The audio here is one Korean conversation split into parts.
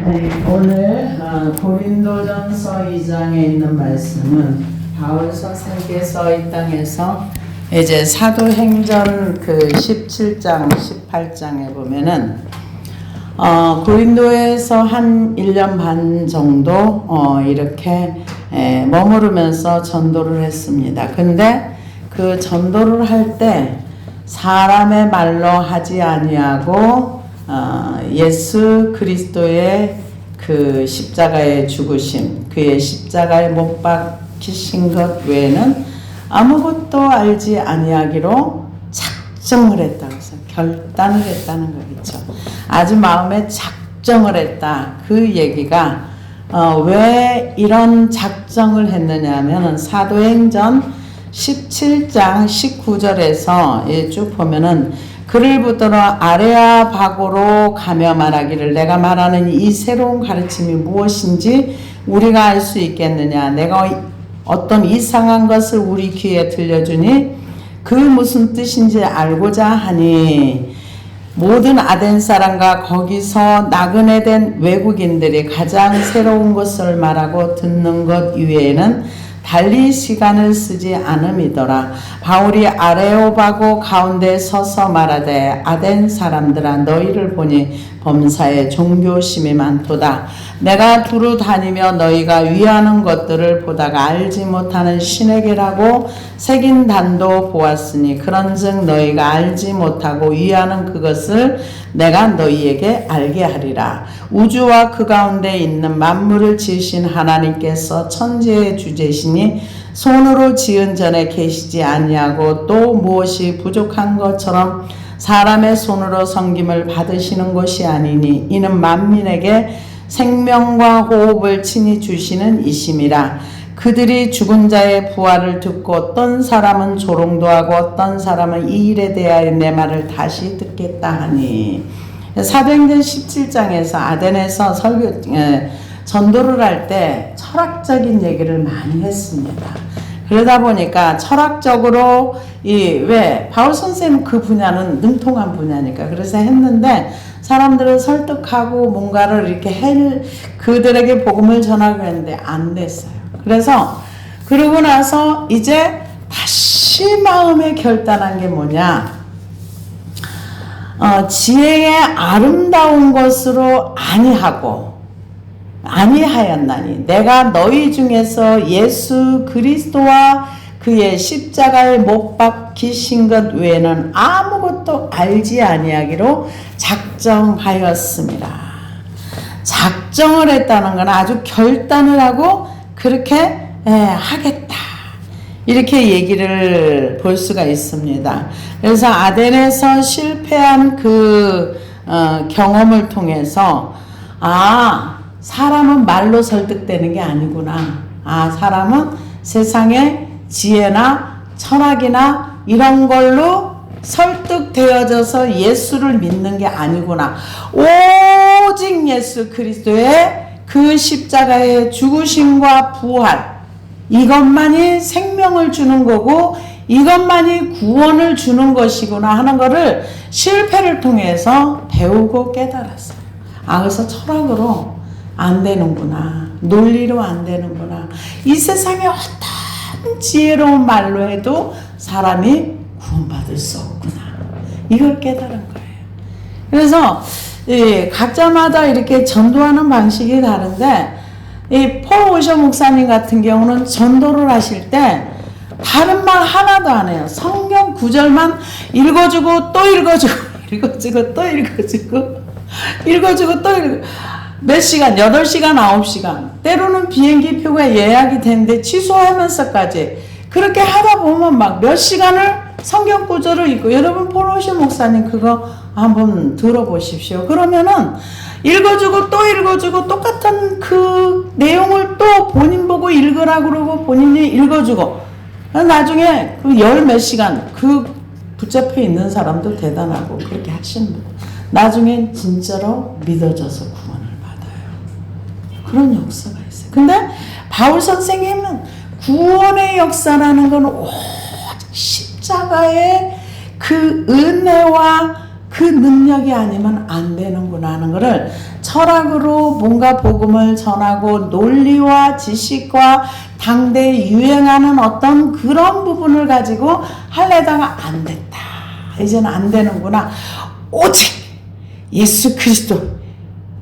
오늘 고린도전서 2장에 있는 말씀은 바울 선생께서 이 땅에서 이제 사도행전 그 17장, 18장에 보면은 고린도에서 한 1년 반 정도 이렇게 머무르면서 전도를 했습니다. 근데 그 전도를 할 때 사람의 말로 하지 아니하고 예수 그리스도의 그 십자가의 죽으심, 그의 십자가에 못 박히신 것 외에는 아무것도 알지 아니하기로 작정을 했다. 그래서 결단을 했다는 거겠죠. 아주 마음에 작정을 했다. 그 얘기가 왜 이런 작정을 했느냐 하면은 사도행전 17장 19절에서 쭉 보면은 그를 붙들어 아레아바고로 가며 말하기를 내가 말하는 이 새로운 가르침이 무엇인지 우리가 알 수 있겠느냐. 내가 어떤 이상한 것을 우리 귀에 들려주니 그 무슨 뜻인지 알고자 하니 모든 아덴 사람과 거기서 나그네 된 외국인들이 가장 새로운 것을 말하고 듣는 것 이외에는 달리 시간을 쓰지 않음이더라. 바울이 아레오바고 가운데 서서 말하되 아덴 사람들아 너희를 보니 범사에 종교심이 많도다. 내가 두루 다니며 너희가 위하는 것들을 보다가 알지 못하는 신에게라고 새긴 단도 보았으니 그런즉 너희가 알지 못하고 위하는 그것을 내가 너희에게 알게 하리라. 우주와 그 가운데 있는 만물을 지으신 하나님께서 천지의 주제시니 손으로 지은 전에 계시지 아니하고 또 무엇이 부족한 것처럼 사람의 손으로 섬김을 받으시는 것이 아니니 이는 만민에게 생명과 호흡을 친히 주시는 이심이라. 그들이 죽은 자의 부활을 듣고 어떤 사람은 조롱도 하고 어떤 사람은 이 일에 대하여 내 말을 다시 듣겠다 하니 사도행전 17장에서 아덴에서 전도를 할 때 철학적인 얘기를 많이 했습니다. 그러다 보니까 철학적으로 왜 바울 선생님 그 분야는 능통한 분야니까 그래서 했는데 사람들을 설득하고 뭔가를 이렇게 그들에게 복음을 전하고 했는데 안 됐어요. 그래서 그러고 나서 이제 다시 마음에 결단한 게 뭐냐? 지혜의 아름다운 것으로 아니하였나니 내가 너희 중에서 예수 그리스도와 그의 십자가에 못 박히신 것 외에는 아무것도 알지 아니하기로 작정하였습니다. 작정을 했다는 건 아주 결단을 하고 그렇게 하겠다. 이렇게 얘기를 볼 수가 있습니다. 그래서 아덴에서 실패한 그 경험을 통해서 사람은 말로 설득되는 게 아니구나. 사람은 세상의 지혜나 철학이나 이런 걸로 설득되어져서 예수를 믿는 게 아니구나. 오직 예수 그리스도의 그 십자가의 죽으심과 부활, 이것만이 생명을 주는 거고 이것만이 구원을 주는 것이구나 하는 거를 실패를 통해서 배우고 깨달았어요. 그래서 철학으로 안 되는구나. 논리로 안 되는구나. 이 세상에 어떤 지혜로운 말로 해도 사람이 구원받을 수 없구나. 이걸 깨달은 거예요. 그래서 각자마다 이렇게 전도하는 방식이 다른데 폴 오셔 목사님 같은 경우는 전도를 하실 때 다른 말 하나도 안 해요. 성경 구절만 읽어주고 또 읽어주고 읽어주고 또 읽어주고 읽어주고 또 읽어주고 몇 시간, 8시간, 9시간 때로는 비행기 표가 예약이 됐는데 취소하면서까지 그렇게 하다 보면 막 몇 시간을 성경 구절을 읽고 여러분 폴 오셔 목사님 그거 한번 들어보십시오. 그러면은 읽어주고 또 읽어주고 똑같은 그 내용을 또 본인 보고 읽으라 그러고 본인이 읽어주고 나중에 그 열 몇 시간 그 붙잡혀 있는 사람도 대단하고 그렇게 하시는 분 나중엔 진짜로 믿어져서 구원을 받아요. 그런 역사가 있어요. 근데 바울 선생님은 구원의 역사라는 건 오직 십자가의 그 은혜와 그 능력이 아니면 안 되는구나 하는 것을 철학으로 뭔가 복음을 전하고 논리와 지식과 당대에 유행하는 어떤 그런 부분을 가지고 하려다가 안 됐다. 이제는 안 되는구나. 오직 예수 그리스도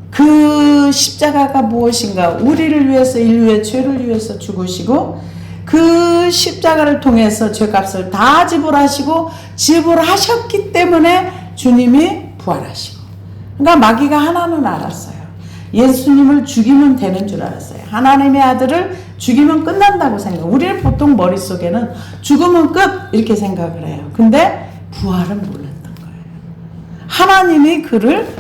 그 십자가가 무엇인가, 우리를 위해서, 인류의 죄를 위해서 죽으시고 그 십자가를 통해서 죄값을 다 지불하시고 지불하셨기 때문에 주님이 부활하시고, 그러니까 마귀가 하나는 알았어요. 예수님을 죽이면 되는 줄 알았어요. 하나님의 아들을 죽이면 끝난다고 생각. 우리는 보통 머릿속에는 죽으면 끝 이렇게 생각을 해요. 근데 부활은 몰랐던 거예요. 하나님이 그를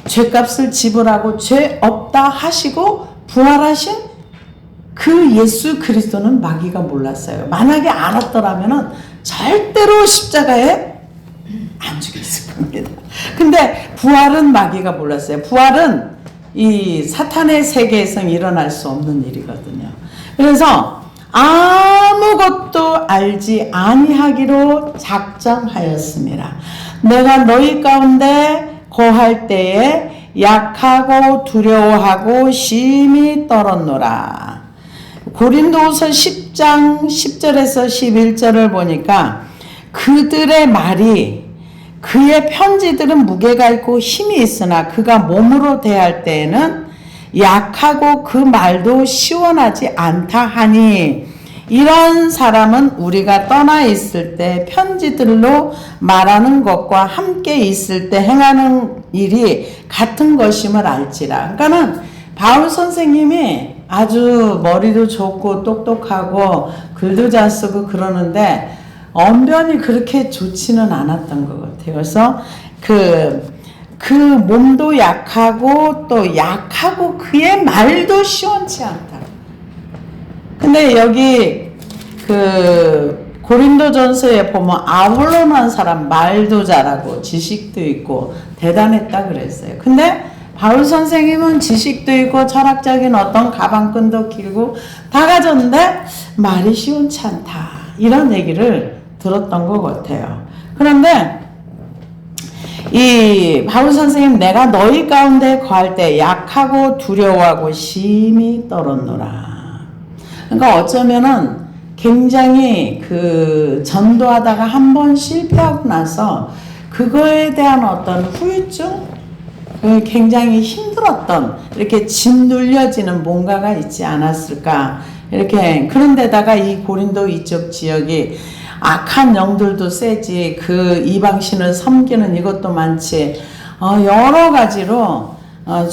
죄값을 지불하고 죄 없다 하시고 부활하신 그 예수 그리스도는 마귀가 몰랐어요. 만약에 알았더라면 절대로 십자가에 안 죽였을 겁니다. 근데 부활은 마귀가 몰랐어요. 부활은 이 사탄의 세계에서 일어날 수 없는 일이거든요. 그래서 아무것도 알지 아니하기로 작정하였습니다. 내가 너희 가운데 거할 때에 약하고 두려워하고 심히 떨었노라. 고린도후서 10장 10절에서 11절을 보니까 그들의 말이, 그의 편지들은 무게가 있고 힘이 있으나 그가 몸으로 대할 때에는 약하고 그 말도 시원하지 않다 하니, 이런 사람은 우리가 떠나 있을 때 편지들로 말하는 것과 함께 있을 때 행하는 일이 같은 것임을 알지라. 그러니까는 바울 선생님이 아주 머리도 좋고 똑똑하고 글도 잘 쓰고 그러는데 언변이 그렇게 좋지는 않았던 것 같아요. 그래서 그 몸도 약하고 또 약하고 그의 말도 시원치 않다. 근데 여기 그 고린도전서에 보면 아볼로란 사람 말도 잘하고 지식도 있고 대단했다 그랬어요. 근데 바울 선생님은 지식도 있고 철학적인 어떤 가방끈도 길고 다 가졌는데 말이 시원치 않다. 이런 얘기를 들었던 것 같아요. 그런데 이 바울 선생님, 내가 너희 가운데 거할 때 약하고 두려워하고 심히 떨었노라. 그러니까 어쩌면은 굉장히 그 전도하다가 한번 실패하고 나서 그거에 대한 어떤 후유증, 굉장히 힘들었던, 이렇게 짓눌려지는 뭔가가 있지 않았을까. 이렇게, 그런데다가 이 고린도 이쪽 지역이 악한 영들도 세지, 그 이방신을 섬기는 이것도 많지, 여러 가지로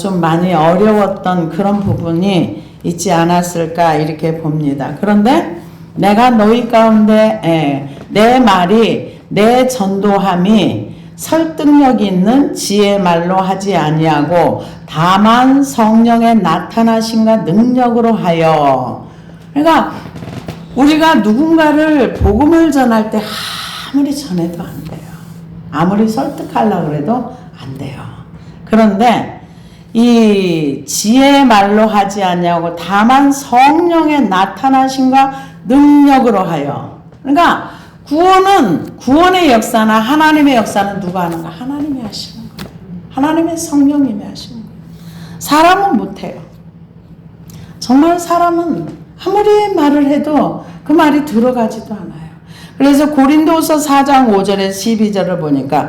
좀 많이 어려웠던 그런 부분이 있지 않았을까 이렇게 봅니다. 그런데 내가 너희 가운데 내 말이, 내 전도함이 설득력 있는 지혜 말로 하지 아니하고 다만 성령의 나타나심과 능력으로 하여. 그러니까 우리가 누군가를 복음을 전할 때 아무리 전해도 안 돼요. 아무리 설득하려고 해도 안 돼요. 그런데 이 지혜 말로 하지 아니하고 다만 성령의 나타나심과 능력으로 하여. 그러니까 구원의 역사나 하나님의 역사는 누가 하는가? 하나님이 하시는 거예요. 하나님의 성령님이 하시는 거예요. 사람은 못해요. 정말 사람은 아무리 말을 해도 그 말이 들어가지도 않아요. 그래서 고린도서 4장 5절에서 12절을 보니까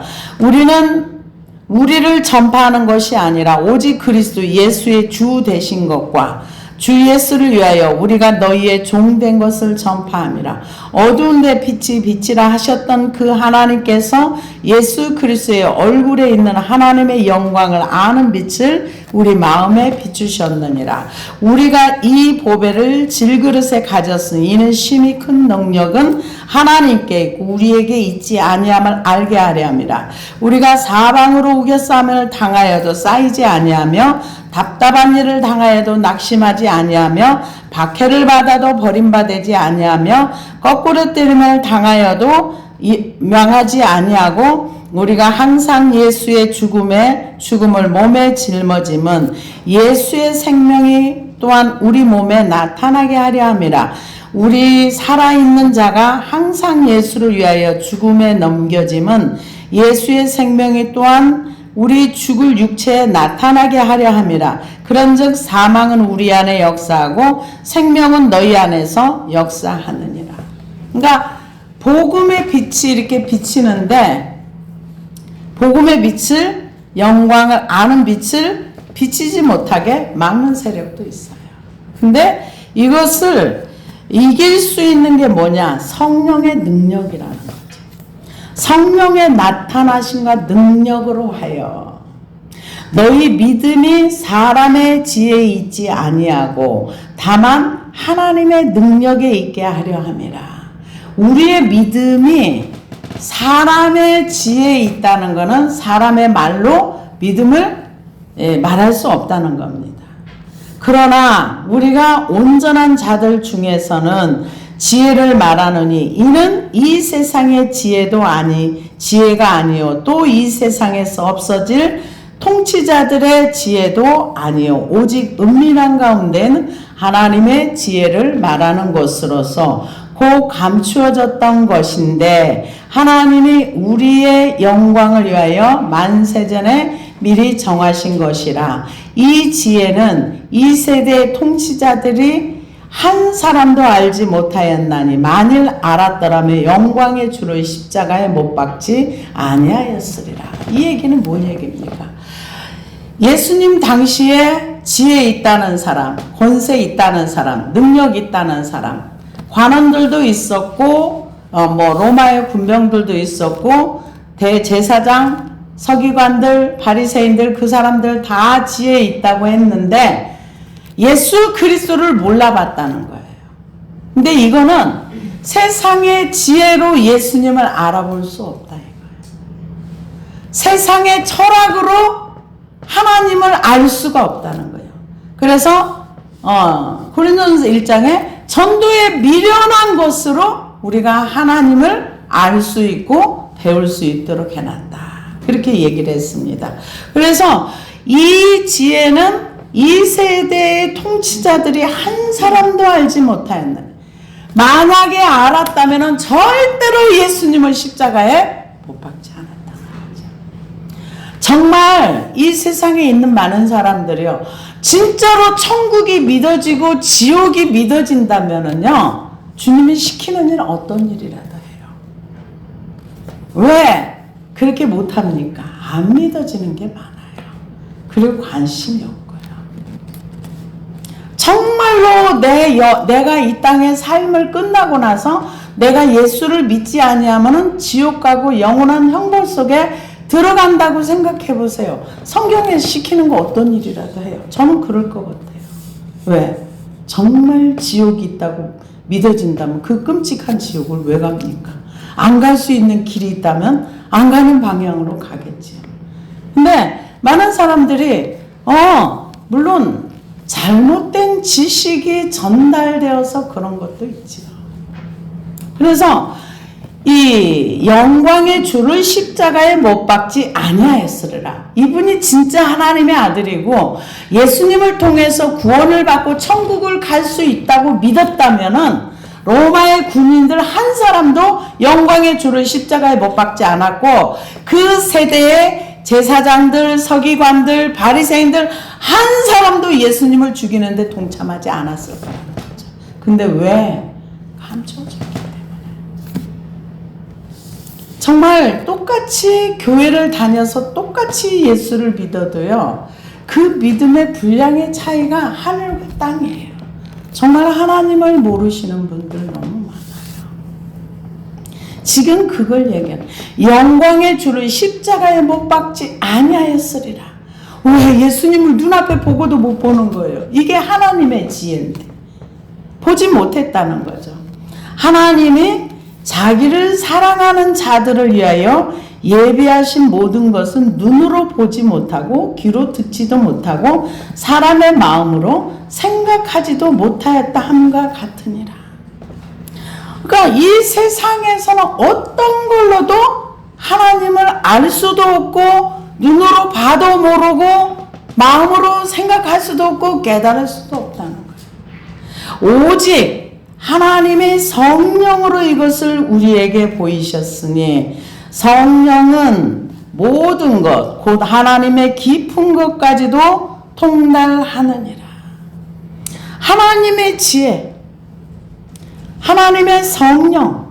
우리를 전파하는 것이 아니라 오직 그리스도 예수의 주 되신 것과 주 예수를 위하여 우리가 너희의 종된 것을 전파함이라. 어두운 데 빛이 빛이라 하셨던 그 하나님께서 예수 그리스도의 얼굴에 있는 하나님의 영광을 아는 빛을 우리 마음에 비추셨느니라. 우리가 이 보배를 질그릇에 가졌으니 이는 심히 큰 능력은 하나님께 있고 우리에게 있지 아니함을 알게 하려 함이라. 우리가 사방으로 우겨싸움을 당하여도 쌓이지 아니하며 답답한 일을 당하여도 낙심하지 아니하며 박해를 받아도 버림받지 아니하며 거꾸로 때림을 당하여도 명하지 아니하고 우리가 항상 예수의 죽음을 몸에 짊어짐은 예수의 생명이 또한 우리 몸에 나타나게 하려 함이라. 우리 살아있는 자가 항상 예수를 위하여 죽음에 넘겨짐은 예수의 생명이 또한 우리 죽을 육체에 나타나게 하려 함이라. 그런즉 사망은 우리 안에 역사하고 생명은 너희 안에서 역사하느니라. 그러니까 복음의 빛이 이렇게 비치는데 복음의 빛을 영광을 아는 빛을 비치지 못하게 막는 세력도 있어요. 근데 이것을 이길 수 있는 게 뭐냐? 성령의 능력이라는 거죠. 성령의 나타나심과 능력으로 하여 너희 믿음이 사람의 지혜에 있지 아니하고 다만 하나님의 능력에 있게 하려 함이라. 우리의 믿음이 사람의 지혜에 있다는 것은 사람의 말로 믿음을 말할 수 없다는 겁니다. 그러나 우리가 온전한 자들 중에서는 지혜를 말하느니 이는 이 세상의 지혜가 아니요 또 이 세상에서 없어질 통치자들의 지혜도 아니요 오직 은밀한 가운데는 하나님의 지혜를 말하는 것으로서 곧 감추어졌던 것인데 하나님이 우리의 영광을 위하여 만세전에 미리 정하신 것이라. 이 지혜는 이 세대의 통치자들이 한 사람도 알지 못하였나니 만일 알았더라면 영광의 주를 십자가에 못 박지 아니하였으리라. 이 얘기는 뭔 얘기입니까? 예수님 당시에 지혜 있다는 사람, 권세 있다는 사람, 능력 있다는 사람, 관원들도 있었고 로마의 군병들도 있었고 대제사장, 서기관들, 바리새인들 그 사람들 다 지혜 있다고 했는데 예수 그리스도를 몰라봤다는 거예요. 근데 이거는 세상의 지혜로 예수님을 알아볼 수 없다 이거예요. 세상의 철학으로 하나님을 알 수가 없다는 거예요. 그래서 고린도전서 1장에 전도에 미련한 것으로 우리가 하나님을 알 수 있고 배울 수 있도록 해놨다. 그렇게 얘기를 했습니다. 그래서 이 지혜는 이 세대의 통치자들이 한 사람도 알지 못하였느니 만약에 알았다면 절대로 예수님을 십자가에 못 박지 않았다는 거죠. 정말 이 세상에 있는 많은 사람들이요 진짜로 천국이 믿어지고 지옥이 믿어진다면은요 주님이 시키는 일은 어떤 일이라도 해요. 왜 그렇게 못합니까? 안 믿어지는 게 많아요. 그리고 관심이 없고요. 정말로 내가 이 땅의 삶을 끝나고 나서 내가 예수를 믿지 아니하면은 지옥 가고 영원한 형벌 속에 들어간다고 생각해 보세요. 성경에 시키는 거 어떤 일이라도 해요. 저는 그럴 것 같아요. 왜? 정말 지옥이 있다고 믿어진다면 그 끔찍한 지옥을 왜 갑니까? 안 갈 수 있는 길이 있다면 안 가는 방향으로 가겠지요. 근데 많은 사람들이 물론 잘못된 지식이 전달되어서 그런 것도 있지요. 그래서 이 영광의 주를 십자가에 못 박지 아니하였으리라. 이분이 진짜 하나님의 아들이고 예수님을 통해서 구원을 받고 천국을 갈 수 있다고 믿었다면은 로마의 군인들 한 사람도 영광의 주를 십자가에 못 박지 않았고 그 세대의 제사장들, 서기관들, 바리새인들 한 사람도 예수님을 죽이는데 동참하지 않았을 거라는 거죠. 근데 왜? 감춰졌기 때문에. 정말 똑같이 교회를 다녀서 똑같이 예수를 믿어도요. 그 믿음의 분량의 차이가 하늘과 땅이에요. 정말 하나님을 모르시는 분들 너무 많아요. 지금 그걸 얘기해요. 영광의 주를 십자가에 못 박지 아니하였으리라. 왜 예수님을 눈앞에 보고도 못 보는 거예요. 이게 하나님의 지혜인데 보지 못했다는 거죠. 하나님이 자기를 사랑하는 자들을 위하여 예비하신 모든 것은 눈으로 보지 못하고 귀로 듣지도 못하고 사람의 마음으로 생각하지도 못하였다 함과 같으니라. 그러니까 이 세상에서는 어떤 걸로도 하나님을 알 수도 없고 눈으로 봐도 모르고 마음으로 생각할 수도 없고 깨달을 수도 없다는 거예요. 오직 하나님의 성령으로 이것을 우리에게 보이셨으니 성령은 모든 것, 곧 하나님의 깊은 것까지도 통달하느니라. 하나님의 지혜, 하나님의 성령.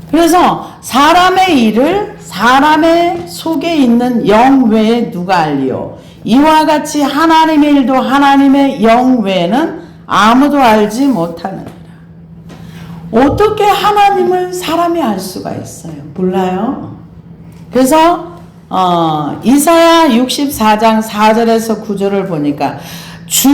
그래서 사람의 일을 사람의 속에 있는 영 외에 누가 알리요? 이와 같이 하나님의 일도 하나님의 영 외에는 아무도 알지 못하느니라. 어떻게 하나님을 사람이 알 수가 있어요? 몰라요. 그래서 이사야 64장 4절에서 9절을 보니까 주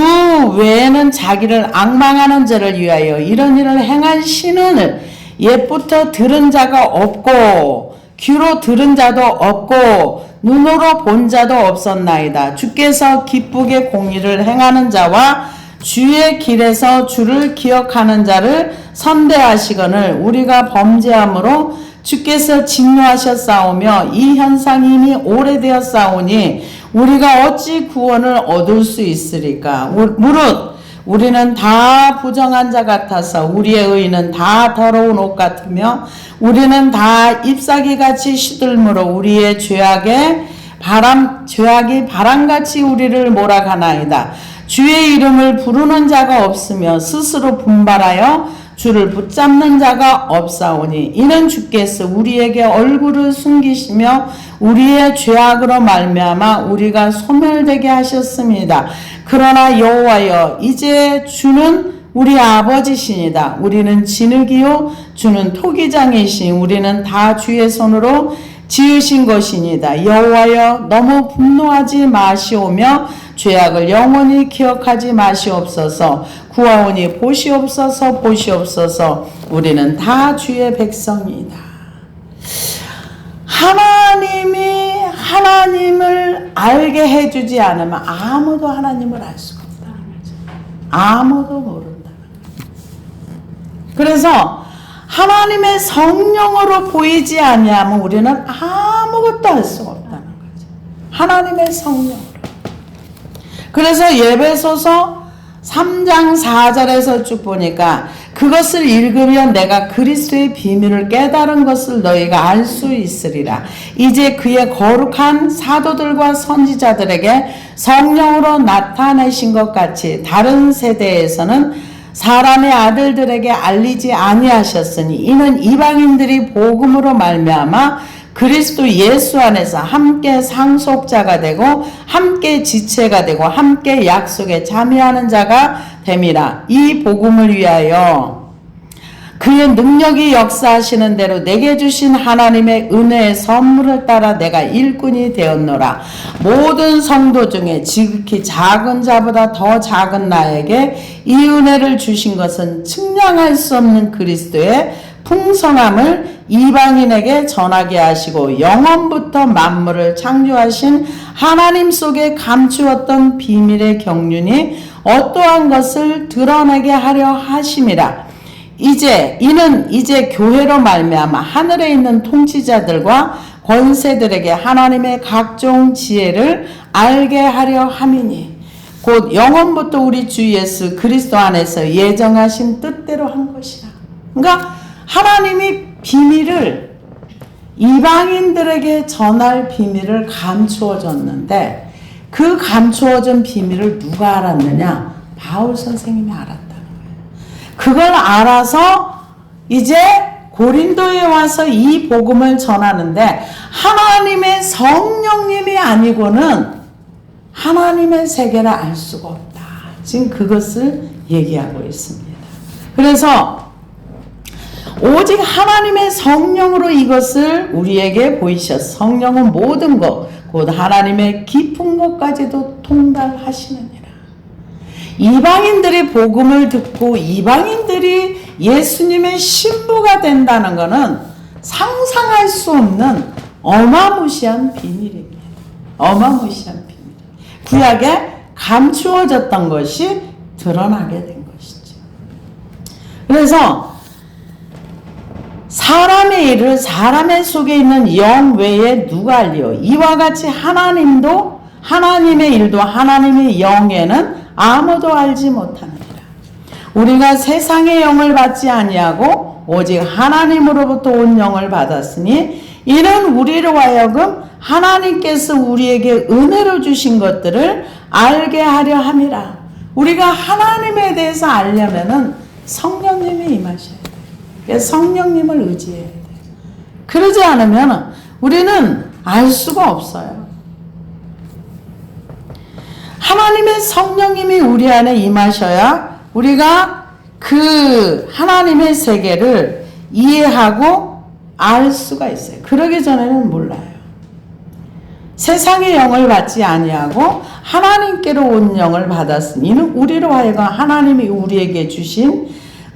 외에는 자기를 앙망하는 자를 위하여 이런 일을 행한 신은 옛부터 들은 자가 없고 귀로 들은 자도 없고 눈으로 본 자도 없었나이다. 주께서 기쁘게 공의를 행하는 자와 주의 길에서 주를 기억하는 자를 선대하시거늘 우리가 범죄함으로 주께서 진노하셨사오며 이 현상이 이미 오래되었사오니 우리가 어찌 구원을 얻을 수 있으리까? 무릇 우리는 다 부정한 자 같아서 우리의 의는 다 더러운 옷 같으며 우리는 다 잎사귀같이 시들므로 우리의 죄악이 바람같이 우리를 몰아가나이다. 주의 이름을 부르는 자가 없으며 스스로 분발하여 주를 붙잡는 자가 없사오니 이는 주께서 우리에게 얼굴을 숨기시며 우리의 죄악으로 말미암아 우리가 소멸되게 하셨습니다. 그러나 여호와여 이제 주는 우리 아버지시니다. 우리는 진흙이요 주는 토기장이시니 우리는 다 주의 손으로 지으신 것이니다. 여호와여 너무 분노하지 마시오며 죄악을 영원히 기억하지 마시옵소서. 구하오니 보시옵소서 보시옵소서. 우리는 다 주의 백성이다. 하나님이 하나님을 알게 해주지 않으면 아무도 하나님을 알 수가 없다는 거죠. 아무도 모른다는 거죠. 그래서 하나님의 성령으로 보이지 아니하면 우리는 아무것도 알 수가 없다는 거죠. 하나님의 성령으로. 그래서 예배소서 3장 4절에서 쭉 보니까 그것을 읽으면 내가 그리스도의 비밀을 깨달은 것을 너희가 알 수 있으리라. 이제 그의 거룩한 사도들과 선지자들에게 성령으로 나타내신 것 같이 다른 세대에서는 사람의 아들들에게 알리지 아니하셨으니 이는 이방인들이 복음으로 말미암아 그리스도 예수 안에서 함께 상속자가 되고 함께 지체가 되고 함께 약속에 참여하는 자가 됨이라. 이 복음을 위하여 그의 능력이 역사하시는 대로 내게 주신 하나님의 은혜의 선물을 따라 내가 일꾼이 되었노라. 모든 성도 중에 지극히 작은 자보다 더 작은 나에게 이 은혜를 주신 것은 측량할 수 없는 그리스도의 풍성함을 이방인에게 전하게 하시고 영원부터 만물을 창조하신 하나님 속에 감추었던 비밀의 경륜이 어떠한 것을 드러내게 하려 하심이라. 이는 이제 교회로 말미암아 하늘에 있는 통치자들과 권세들에게 하나님의 각종 지혜를 알게 하려 함이니 곧 영원부터 우리 주 예수 그리스도 안에서 예정하신 뜻대로 한 것이라. 그러니까 하나님이 비밀을 이방인들에게 전할 비밀을 감추어 줬는데 그 감추어진 비밀을 누가 알았느냐? 바울 선생님이 알았다는 거예요. 그걸 알아서 이제 고린도에 와서 이 복음을 전하는데 하나님의 성령님이 아니고는 하나님의 세계를 알 수가 없다. 지금 그것을 얘기하고 있습니다. 그래서 오직 하나님의 성령으로 이것을 우리에게 보이셨어. 성령은 모든 것, 곧 하나님의 깊은 것까지도 통달하시느니라. 이방인들이 복음을 듣고 이방인들이 예수님의 신부가 된다는 것은 상상할 수 없는 어마무시한 비밀입니다. 어마무시한 비밀. 구약에 감추어졌던 것이 드러나게 된 것이죠. 그래서 사람의 일을 사람의 속에 있는 영 외에 누가 알리요? 이와 같이 하나님도 하나님의 일도 하나님의 영에는 아무도 알지 못하느니라. 우리가 세상의 영을 받지 아니하고 오직 하나님으로부터 온 영을 받았으니 이는 우리로 하여금 하나님께서 우리에게 은혜로 주신 것들을 알게 하려 함이라. 우리가 하나님에 대해서 알려면은 성령님이 임하셔야 돼요. 그래서 성령님을 의지해야 돼요. 그러지 않으면 우리는 알 수가 없어요. 하나님의 성령님이 우리 안에 임하셔야 우리가 그 하나님의 세계를 이해하고 알 수가 있어요. 그러기 전에는 몰라요. 세상의 영을 받지 아니하고 하나님께로 온 영을 받았으니 이는 우리로 하여금 하나님이 우리에게 주신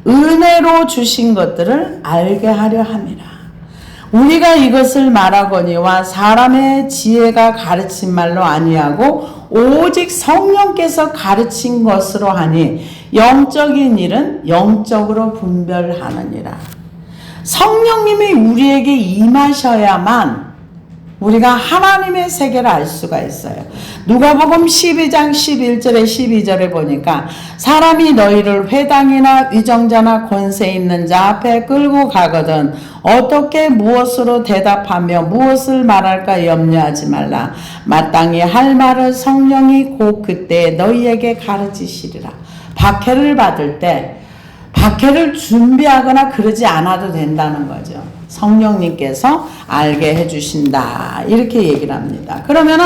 은혜로 주신 것들을 알게 하려 함이라. 우리가 이것을 말하거니와 사람의 지혜가 가르친 말로 아니하고 오직 성령께서 가르친 것으로 하니 영적인 일은 영적으로 분별하느니라. 성령님이 우리에게 임하셔야만 우리가 하나님의 세계를 알 수가 있어요. 누가복음 12장 11절에 12절에 보니까 사람이 너희를 회당이나 위정자나 권세 있는 자 앞에 끌고 가거든 어떻게 무엇으로 대답하며 무엇을 말할까 염려하지 말라. 마땅히 할 말을 성령이 곧 그때 너희에게 가르치시리라. 박해를 받을 때 박해를 준비하거나 그러지 않아도 된다는 거죠. 성령님께서 알게 해주신다. 이렇게 얘기를 합니다. 그러면은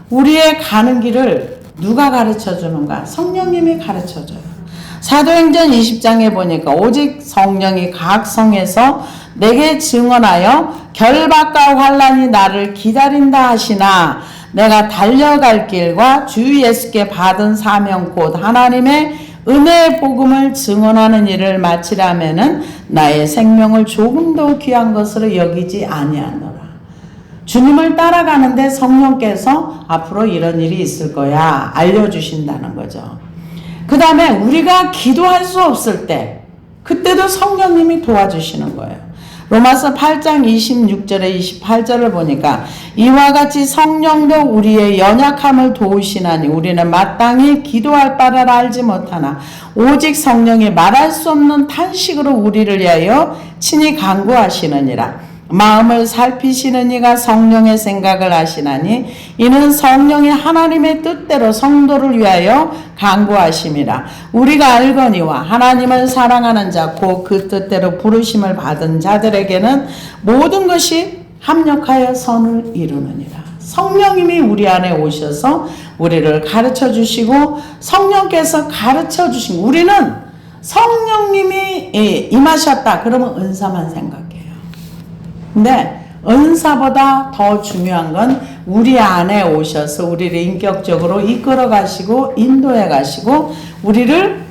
우리의 가는 길을 누가 가르쳐 주는가? 성령님이 가르쳐 줘요. 사도행전 20장에 보니까 오직 성령이 각 성에서 내게 증언하여 결박과 환난이 나를 기다린다 하시나 내가 달려갈 길과 주 예수께 받은 사명 곧 하나님의 은혜의 복음을 증언하는 일을 마치라면은 나의 생명을 조금 더 귀한 것으로 여기지 아니하노라. 주님을 따라가는데 성령께서 앞으로 이런 일이 있을 거야 알려주신다는 거죠. 그 다음에 우리가 기도할 수 없을 때 그때도 성령님이 도와주시는 거예요. 로마서 8장 26절에 28절을 보니까 이와 같이 성령도 우리의 연약함을 도우시나니 우리는 마땅히 기도할 바를 알지 못하나 오직 성령이 말할 수 없는 탄식으로 우리를 위하여 친히 간구하시느니라. 마음을 살피시는 이가 성령의 생각을 아시나니 이는 성령이 하나님의 뜻대로 성도를 위하여 간구하심이라. 우리가 알거니와 하나님을 사랑하는 자 곧 그 뜻대로 부르심을 받은 자들에게는 모든 것이 합력하여 선을 이루느니라. 성령님이 우리 안에 오셔서 우리를 가르쳐 주시고 성령께서 가르쳐 주신 우리는 성령님이 임하셨다 그러면 은사만 생각해요. 근데 은사보다 더 중요한 건 우리 안에 오셔서 우리를 인격적으로 이끌어 가시고 인도해 가시고 우리를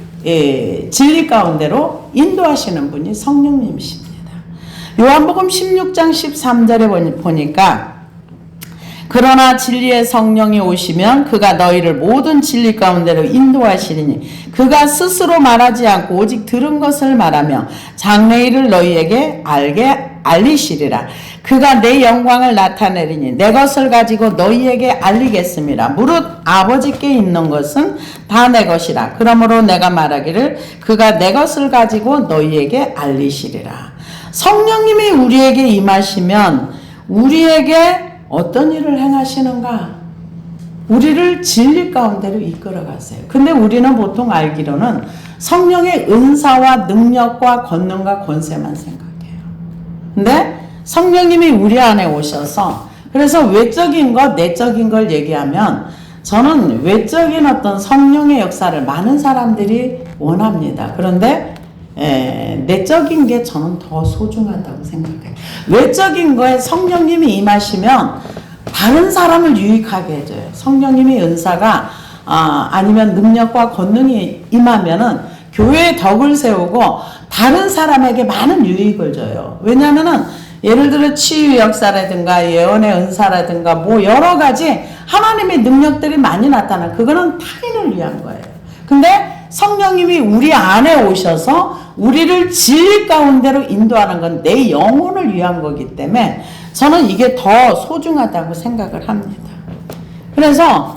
진리 가운데로 인도하시는 분이 성령님이십니다. 요한복음 16장 13절에 보니까 그러나 진리의 성령이 오시면 그가 너희를 모든 진리 가운데로 인도하시리니 그가 스스로 말하지 않고 오직 들은 것을 말하며 장래일을 너희에게 알리시리라. 그가 내 영광을 나타내리니 내 것을 가지고 너희에게 알리겠습니다. 무릇 아버지께 있는 것은 다 내 것이라. 그러므로 내가 말하기를 그가 내 것을 가지고 너희에게 알리시리라. 성령님이 우리에게 임하시면 우리에게 어떤 일을 행하시는가? 우리를 진리 가운데로 이끌어 가세요. 근데 우리는 보통 알기로는 성령의 은사와 능력과 권능과 권세만 생각해요. 근데 성령님이 우리 안에 오셔서 그래서 외적인 것, 내적인 걸 얘기하면 저는 외적인 어떤 성령의 역사를 많은 사람들이 원합니다. 그런데 내적인 게 저는 더 소중하다고 생각해요. 외적인 거에 성령님이 임하시면 다른 사람을 유익하게 해줘요. 성령님의 은사가 아니면 능력과 권능이 임하면은 교회에 덕을 세우고 다른 사람에게 많은 유익을 줘요. 왜냐하면은 예를 들어 치유 역사라든가 예언의 은사라든가 뭐 여러 가지 하나님의 능력들이 많이 나타나. 그거는 타인을 위한 거예요. 근데 성령님이 우리 안에 오셔서 우리를 진리 가운데로 인도하는 건 내 영혼을 위한 거기 때문에 저는 이게 더 소중하다고 생각을 합니다. 그래서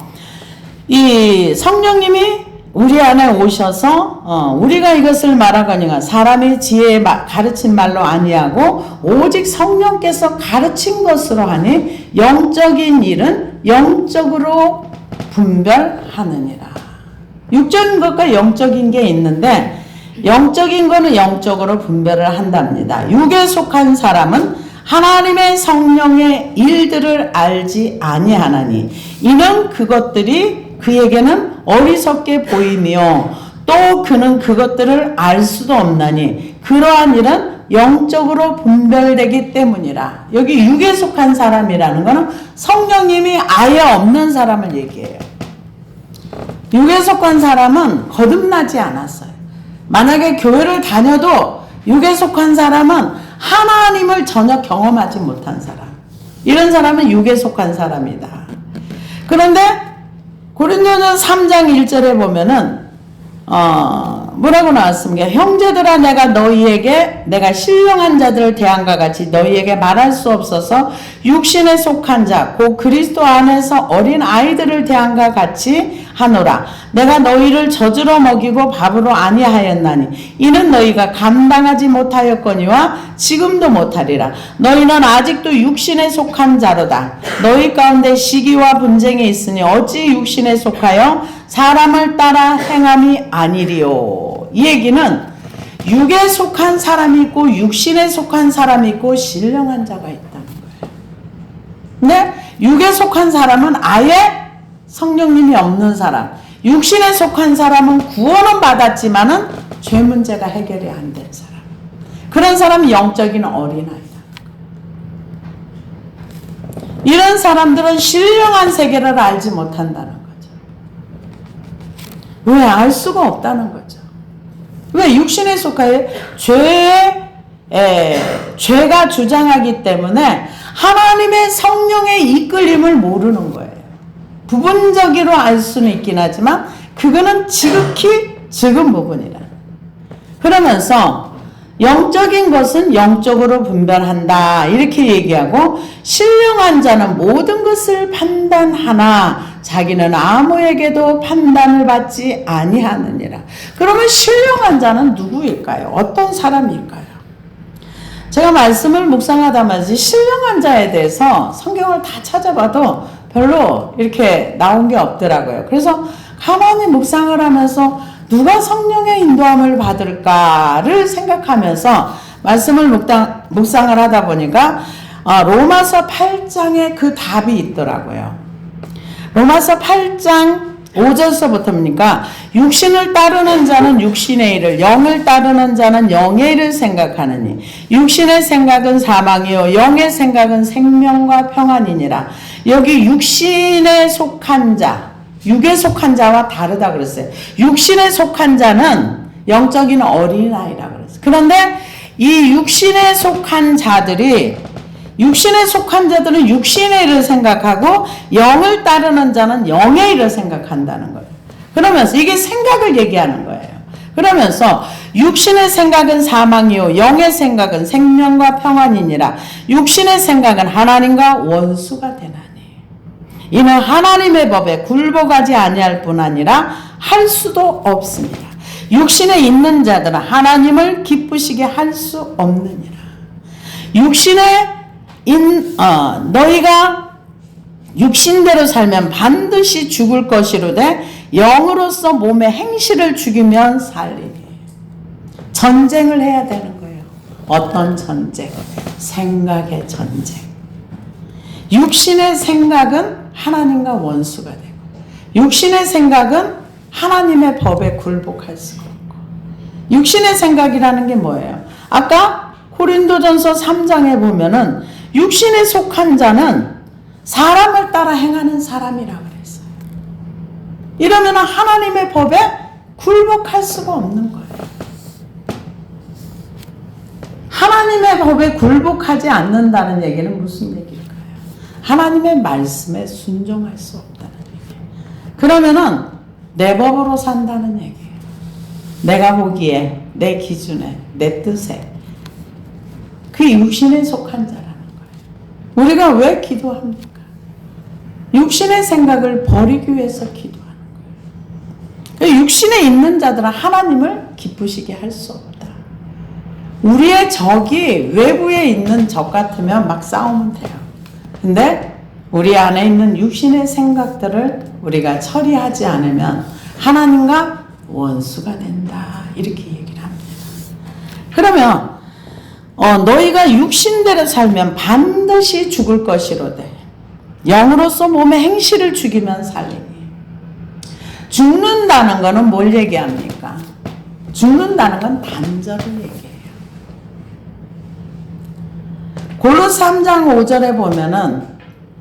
이 성령님이 우리 안에 오셔서 우리가 이것을 말하거니와 사람의 지혜에 가르친 말로 아니하고 오직 성령께서 가르친 것으로 하니 영적인 일은 영적으로 분별하느니라. 육적인 것과 영적인 게 있는데 영적인 거는 영적으로 분별을 한답니다. 육에 속한 사람은 하나님의 성령의 일들을 알지 아니하나니 이는 그것들이 그에게는 어리석게 보이며 또 그는 그것들을 알 수도 없나니 그러한 일은 영적으로 분별되기 때문이라. 여기 육에 속한 사람이라는 것은 성령님이 아예 없는 사람을 얘기해요. 육에 속한 사람은 거듭나지 않았어요. 만약에 교회를 다녀도 육에 속한 사람은 하나님을 전혀 경험하지 못한 사람. 이런 사람은 육에 속한 사람이다. 그런데 고린도전서 3장 1절에 보면은 뭐라고 나왔습니까? 형제들아 내가 너희에게 내가 신령한 자들을 대함과 같이 너희에게 말할 수 없어서 육신에 속한 자 곧 그리스도 안에서 어린 아이들을 대함과 같이 하노라. 내가 너희를 젖으로 먹이고 밥으로 아니하였나니 이는 너희가 감당하지 못하였거니와 지금도 못하리라. 너희는 아직도 육신에 속한 자로다. 너희 가운데 시기와 분쟁이 있으니 어찌 육신에 속하여 사람을 따라 행함이 아니리요. 이 얘기는 육에 속한 사람이 있고 육신에 속한 사람이 있고 신령한 자가 있다는 거예요. 근데 육에 속한 사람은 아예 성령님이 없는 사람, 육신에 속한 사람은 구원은 받았지만은 죄 문제가 해결이 안 된 사람. 그런 사람이 영적인 어린아이다. 이런 사람들은 신령한 세계를 알지 못한다는 거죠. 왜? 알 수가 없다는 거죠. 왜? 육신에 속하여 죄가 주장하기 때문에 하나님의 성령의 이끌림을 모르는 거예요. 부분적으로 알 수는 있긴 하지만 그거는 지극히 적은 부분이라. 그러면서 영적인 것은 영적으로 분별한다 이렇게 얘기하고 신령한 자는 모든 것을 판단하나 자기는 아무에게도 판단을 받지 아니하느니라. 그러면 신령한 자는 누구일까요? 어떤 사람일까요? 제가 말씀을 묵상하다마지 신령한 자에 대해서 성경을 다 찾아봐도 별로 이렇게 나온 게 없더라고요. 그래서 가만히 묵상을 하면서 누가 성령의 인도함을 받을까를 생각하면서 말씀을 묵상을 하다 보니까 로마서 8장에 그 답이 있더라고요. 로마서 8장 5절서부터입니까? 육신을 따르는 자는 육신의 일을, 영을 따르는 자는 영의 일을 생각하느니 육신의 생각은 사망이요 영의 생각은 생명과 평안이니라. 여기 육신에 속한 자, 육에 속한 자와 다르다 그랬어요. 육신에 속한 자는 영적인 어린아이라 그랬어요. 그런데 이 육신에 속한 자들은 육신의 일을 생각하고 영을 따르는 자는 영의 일을 생각한다는 거예요. 그러면서 이게 생각을 얘기하는 거예요. 그러면서 육신의 생각은 사망이요 영의 생각은 생명과 평안이니라. 육신의 생각은 하나님과 원수가 되나니 이는 하나님의 법에 굴복하지 아니할 뿐 아니라 할 수도 없습니다. 육신에 있는 자들은 하나님을 기쁘시게 할 수 없느니라. 너희가 육신대로 살면 반드시 죽을 것이로되 영으로서 몸의 행실을 죽이면 살리니. 전쟁을 해야 되는 거예요. 어떤 전쟁? 생각의 전쟁. 육신의 생각은 하나님과 원수가 되고 육신의 생각은 하나님의 법에 굴복할 수가 없고. 육신의 생각이라는 게 뭐예요? 아까 고린도전서 3장에 보면은 육신에 속한 자는 사람을 따라 행하는 사람이라고 그랬어요. 이러면 하나님의 법에 굴복할 수가 없는 거예요. 하나님의 법에 굴복하지 않는다는 얘기는 무슨 얘기일까요? 하나님의 말씀에 순종할 수 없다는 얘기예요. 그러면은 내 법으로 산다는 얘기예요. 내가 보기에, 내 기준에, 내 뜻에. 그 육신에 속한 자라는 거예요. 우리가 왜 기도합니까? 육신의 생각을 버리기 위해서 기도하는 거예요. 육신에 있는 자들은 하나님을 기쁘시게 할 수 없다. 우리의 적이 외부에 있는 적 같으면 막 싸우면 돼요. 근데 우리 안에 있는 육신의 생각들을 우리가 처리하지 않으면 하나님과 원수가 된다. 이렇게 얘기를 합니다. 그러면 너희가 육신대로 살면 반드시 죽을 것이로되 영으로서 몸의 행실을 죽이면 살리니. 죽는다는 것은 뭘 얘기합니까? 죽는다는 건 단절을 얘기해요. 골로새 3장 5절에 보면은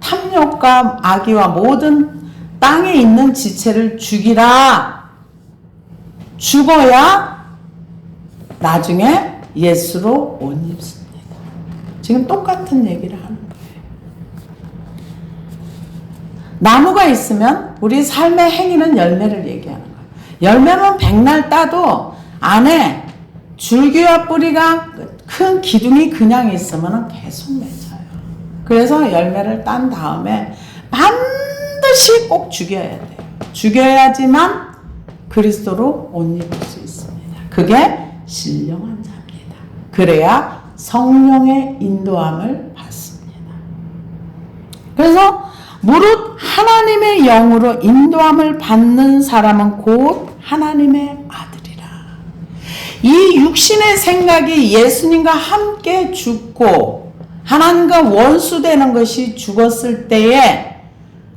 탐욕과 악의와 모든 땅에 있는 지체를 죽이라. 죽어야 나중에 예수로 옷 입습니다. 지금 똑같은 얘기를 하는 거예요. 나무가 있으면 우리 삶의 행위는 열매를 얘기하는 거예요. 열매는 백날 따도 안에 줄기와 뿌리가 큰 기둥이 그냥 있으면 계속 맺혀요. 그래서 열매를 딴 다음에 반드시 꼭 죽여야 돼요. 죽여야지만 그리스도로 옷 입을 수 있습니다. 그게 신령한 자입니다. 그래야 성령의 인도함을 받습니다. 그래서 무릇 하나님의 영으로 인도함을 받는 사람은 곧 하나님의 아들이라. 이 육신의 생각이 예수님과 함께 죽고 하나님과 원수되는 것이 죽었을 때에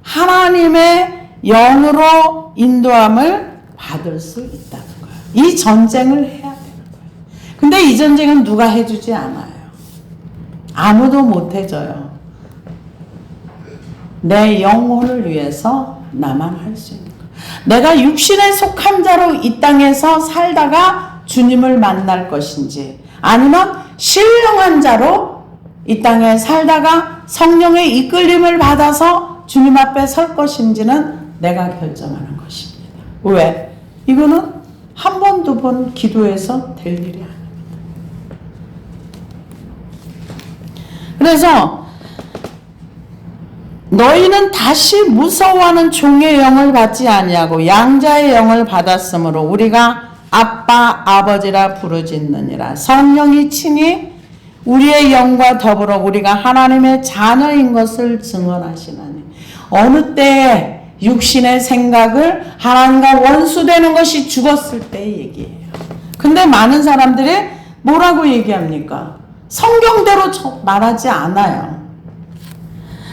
하나님의 영으로 인도함을 받을 수 있다는 거예요. 이 전쟁을 해야 되는 거예요. 근데 이 전쟁은 누가 해주지 않아요. 아무도 못 해줘요. 내 영혼을 위해서 나만 할 수 있는 거예요. 내가 육신에 속한 자로 이 땅에서 살다가 주님을 만날 것인지 아니면 신령한 자로 이 땅에 살다가 성령의 이끌림을 받아서 주님 앞에 설 것인지는 내가 결정하는 것입니다. 왜? 이거는 한 번, 두 번 기도해서 될 일이 아닙니다. 그래서 너희는 다시 무서워하는 종의 영을 받지 아니하고 양자의 영을 받았으므로 우리가 아빠 아버지라 부르짖느니라. 성령이 친히 우리의 영과 더불어 우리가 하나님의 자녀인 것을 증언하시나니. 어느 때에 육신의 생각을 하나님과 원수되는 것이 죽었을 때 얘기해요. 근데 많은 사람들이 뭐라고 얘기합니까? 성경대로 말하지 않아요.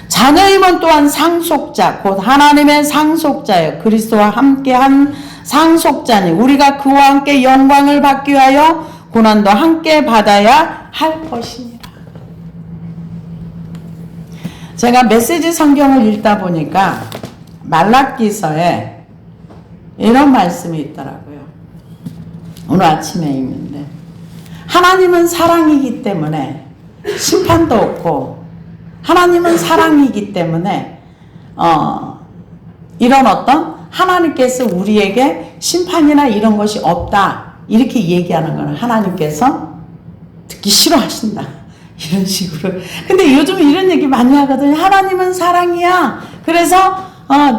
자녀임은 또한 상속자 곧 하나님의 상속자여 그리스도와 함께한 상속자니 우리가 그와 함께 영광을 받기 위하여 고난도 함께 받아야 할 것이니라. 제가 메시지 성경을 읽다 보니까 말라기서에 이런 말씀이 있더라고요. 오늘 아침에 읽는데 하나님은 사랑이기 때문에 심판도 없고 하나님은 사랑이기 때문에 이런 어떤 하나님께서 우리에게 심판이나 이런 것이 없다 이렇게 얘기하는 거는 하나님께서 듣기 싫어하신다 이런 식으로. 근데 요즘 이런 얘기 많이 하거든요. 하나님은 사랑이야. 그래서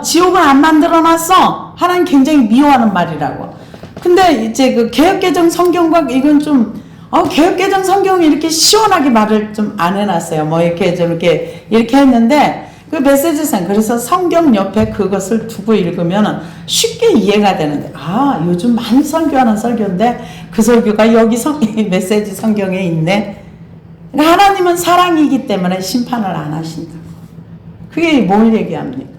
지옥을 안 만들어놨어. 하나님 굉장히 미워하는 말이라고. 근데 이제 그 개역개정 성경과 이건 좀 개역개정 성경이 이렇게 시원하게 말을 좀 안 해놨어요. 뭐 이렇게 이렇게 했는데 그 메시지상 그래서 성경 옆에 그것을 두고 읽으면 쉽게 이해가 되는데 요즘 많이 설교하는 설교인데 그 설교가 여기 메시지 성경에 있네. 그러니까 하나님은 사랑이기 때문에 심판을 안 하신다고. 그게 뭘 얘기합니까?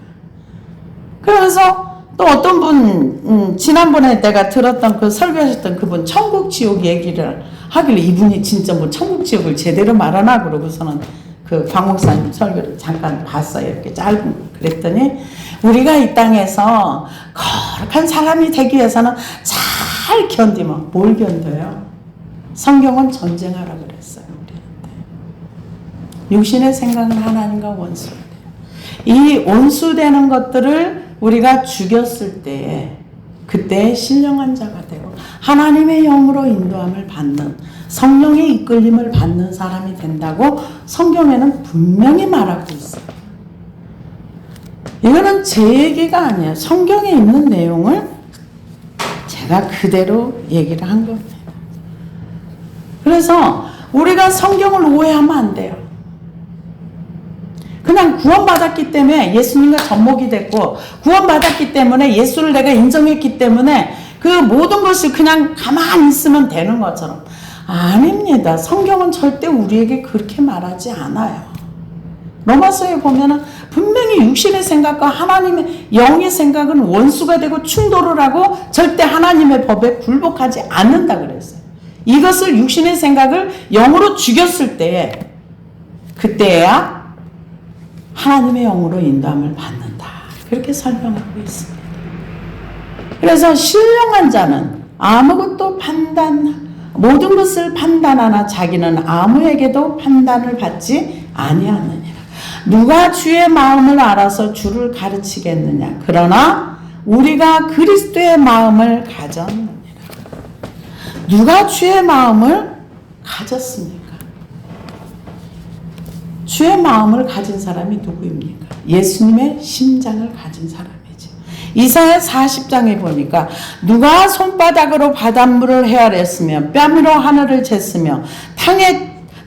그래서 또 어떤 분 지난번에 내가 들었던 그 설교하셨던 그분 천국 지옥 얘기를 하길래 이분이 진짜 뭐 천국 지옥을 제대로 말하나 그러고서는 그 박 목사님 설교를 잠깐 봤어요. 이렇게 짧은 거. 그랬더니 우리가 이 땅에서 거룩한 사람이 되기 위해서는 잘 견디면 뭘 견뎌요? 성경은 전쟁하라 그랬어요. 우리한테. 육신의 생각은 하나님과 원수돼요. 이 원수되는 것들을 우리가 죽였을 때에 그때 신령한 자가 되고 하나님의 영으로 인도함을 받는 성령의 이끌림을 받는 사람이 된다고 성경에는 분명히 말하고 있어요. 이거는 제 얘기가 아니에요. 성경에 있는 내용을 제가 그대로 얘기를 한 겁니다. 그래서 우리가 성경을 오해하면 안 돼요. 그냥 구원받았기 때문에 예수님과 접목이 됐고, 구원받았기 때문에 예수를 내가 인정했기 때문에 그 모든 것을 그냥 가만히 있으면 되는 것처럼. 아닙니다. 성경은 절대 우리에게 그렇게 말하지 않아요. 로마서에 보면은 분명히 육신의 생각과 하나님의 영의 생각은 원수가 되고 충돌을 하고 절대 하나님의 법에 굴복하지 않는다 그랬어요. 이것을 육신의 생각을 영으로 죽였을 때에 그때야 하나님의 영으로 인도함을 받는다. 그렇게 설명하고 있습니다. 그래서 신령한 자는 아무것도 모든 것을 판단하나 자기는 아무에게도 판단을 받지 아니하느니라. 누가 주의 마음을 알아서 주를 가르치겠느냐. 그러나 우리가 그리스도의 마음을 가졌느니라. 누가 주의 마음을 가졌습니까? 주의 마음을 가진 사람이 누구입니까? 예수님의 심장을 가진 사람이죠. 이사야 40장에 보니까 누가 손바닥으로 바닷물을 헤아렸으며 뺨으로 하늘을 쟀으며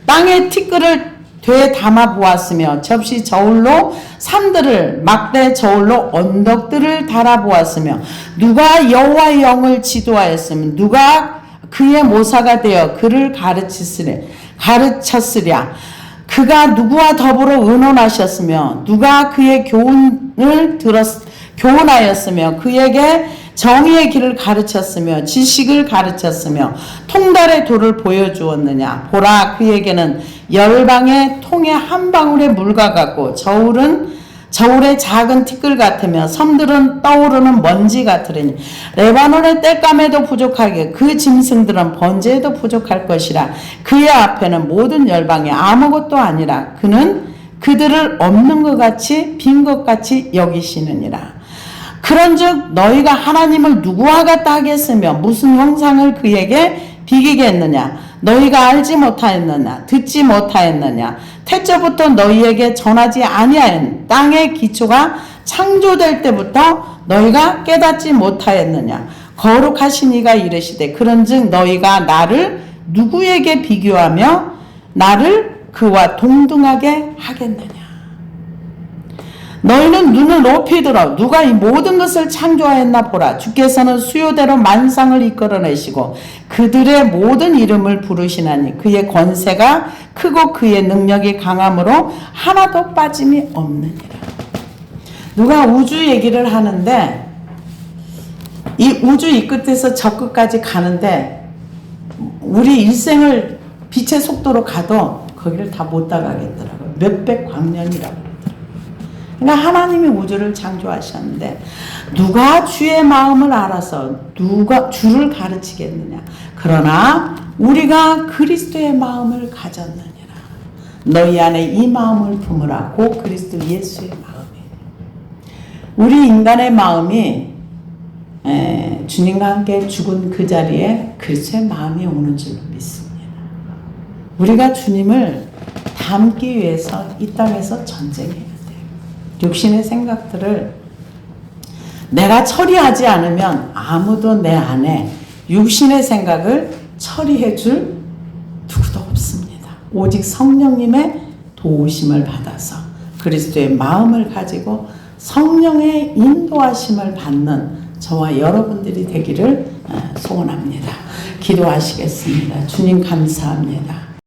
땅에 티끌을 되에 담아 보았으며 접시 저울로 산들을 막대 저울로 언덕들을 달아 보았으며 누가 여호와의 영을 지도하였으며 누가 그의 모사가 되어 그를 가르쳤으랴. 그가 누구와 더불어 의논하셨으며 누가 그의 교훈하였으며 그에게 정의의 길을 가르쳤으며 지식을 가르쳤으며 통달의 도를 보여주었느냐. 보라, 그에게는 열방의 통의 한 방울의 물과 같고 저울의 작은 티끌 같으며 섬들은 떠오르는 먼지 같으리니 레바논의 땔감에도 부족하게 그 짐승들은 번제에도 부족할 것이라. 그의 앞에는 모든 열방이 아무것도 아니라 그는 그들을 없는 것 같이 빈 것 같이 여기시느니라. 그런즉 너희가 하나님을 누구와 같다 하겠으며 무슨 형상을 그에게 비기겠느냐. 너희가 알지 못하였느냐. 듣지 못하였느냐. 태초부터 너희에게 전하지 아니하였느냐. 땅의 기초가 창조될 때부터 너희가 깨닫지 못하였느냐. 거룩하신 이가 이르시되 그런즉 너희가 나를 누구에게 비교하며 나를 그와 동등하게 하겠느냐. 너희는 눈을 높이 들어 누가 이 모든 것을 창조하였나 보라. 주께서는 수요대로 만상을 이끌어내시고 그들의 모든 이름을 부르시나니 그의 권세가 크고 그의 능력이 강함으로 하나도 빠짐이 없느니라. 누가 우주 얘기를 하는데 이 우주 이 끝에서 저 끝까지 가는데 우리 일생을 빛의 속도로 가도 거기를 다 못 따라가겠더라고요. 몇백 광년이라고. 그러니까 하나님이 우주를 창조하셨는데 누가 주의 마음을 알아서 누가 주를 가르치겠느냐. 그러나 우리가 그리스도의 마음을 가졌느니라. 너희 안에 이 마음을 품으라. 곧 그리스도 예수의 마음이에요. 우리 인간의 마음이 주님과 함께 죽은 그 자리에 그리스도의 마음이 오는 줄로 믿습니다. 우리가 주님을 닮기 위해서 이 땅에서 전쟁해요. 육신의 생각들을 내가 처리하지 않으면 아무도 내 안에 육신의 생각을 처리해 줄 누구도 없습니다. 오직 성령님의 도우심을 받아서 그리스도의 마음을 가지고 성령의 인도하심을 받는 저와 여러분들이 되기를 소원합니다. 기도하시겠습니다. 주님 감사합니다.